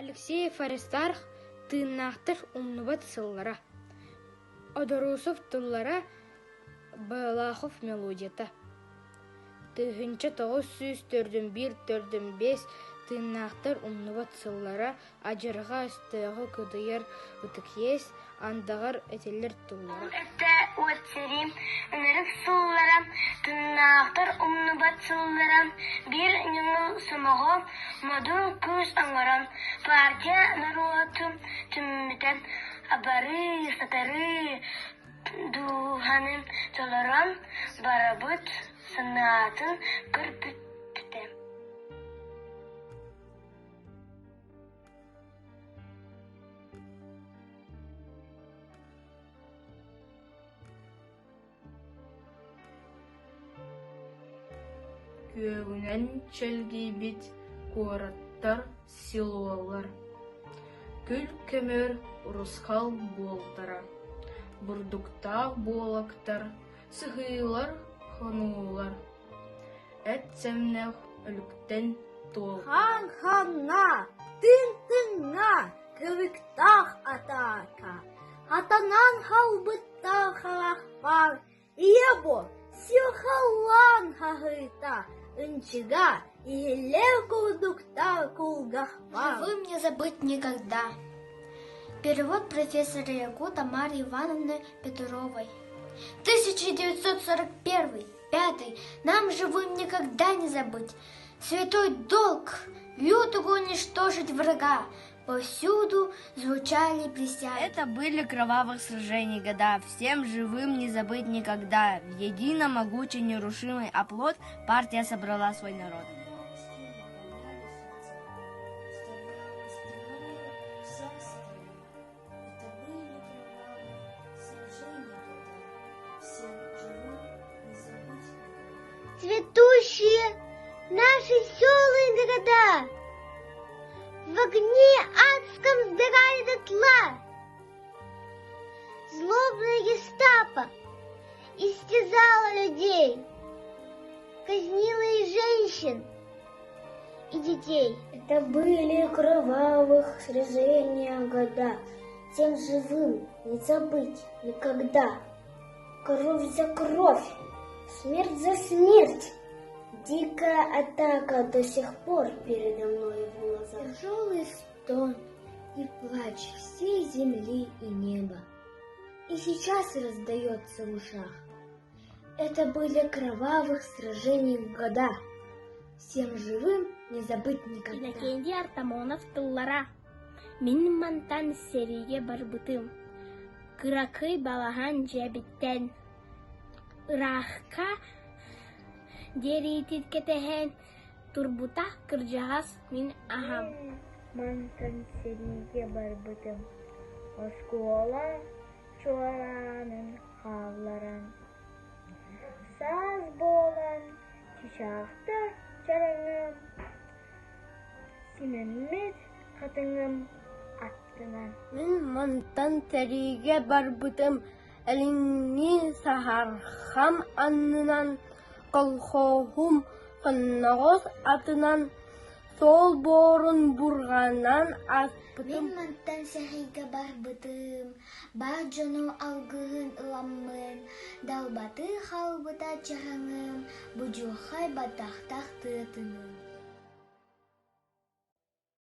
Алексеев Аристарх тыыннаахтар умнубат сыллара. Одорусов тыллара Балахов мелодията. Тыһынча 904-1-4-5 тыыннаахтар умнубат сыллара ажырға ыстығы кыдыяр утыкьес андағар этеллер тыллара. Этте уэтсерим өнерік сыллара тыыннаахтар умнубат сыллара бир нюңыл сымығы модун күз аңарам партия наруатым түммітен абары сатары духанын толарам барабыт санатын кырпытты. Күйеуінен челгейбет куараттар силуалар. Күл көмөр урусхал болтара. Бурдуктақ болақтар, сығылар, ханулар. Әт сәмнәқ үліктен тол. Хан-ханна, тын-тынна, көвіктақ атака. Атанан халбыттақ халақпар. Иебо, силхалан хағыта. Үнчіға, иелер кулдуктар кулгахпар. Живым не забыть никогда. Перевод профессора ЯГУ Тамары Ивановны Петровой. 1941. 5. Нам живым никогда не забыть. Святой долг лютого уничтожить врага. Повсюду звучали присяги. Это были кровавых сражений года. Всем живым не забыть никогда. В едино могучий нерушимый оплот партия собрала свой народ. Цветущие наши села и города в огне адском сгорали дотла. Злобная гестапо истязала людей, казнила и женщин, и детей. Это были кровавых сражения года, тем живым не забыть никогда. Кровь за кровь, смерть за смерть. Дикая атака до сих пор передо мной в глазах. Тяжелый стон и плач всей земли и неба. И сейчас раздается в ушах. Это были кровавых сражений года. Всем живым не забыть никогда. Иннокентий Артамонов тыллара. Мин мантан сериге барбытым. Кыракый балахан жабиттен. Рахка деритит кетehen турбута кыржагас мин ахам. Мантан сериге барбытым. Оскуола чуаранын хавларан. Саз болан чичакта чараңым. Синеммет катыңым аттынан. Мин мантан сериге барбытым. Әліңні сахархам аннынан, қолхоғым қыннағыз атынан, сол борын бұрғанан аспытым. Мен мантан сәхиге барбытым, бар жону алгығын ыламмын, далбаты халбыта чараңым, бұжуқай батақтақ тыытыным.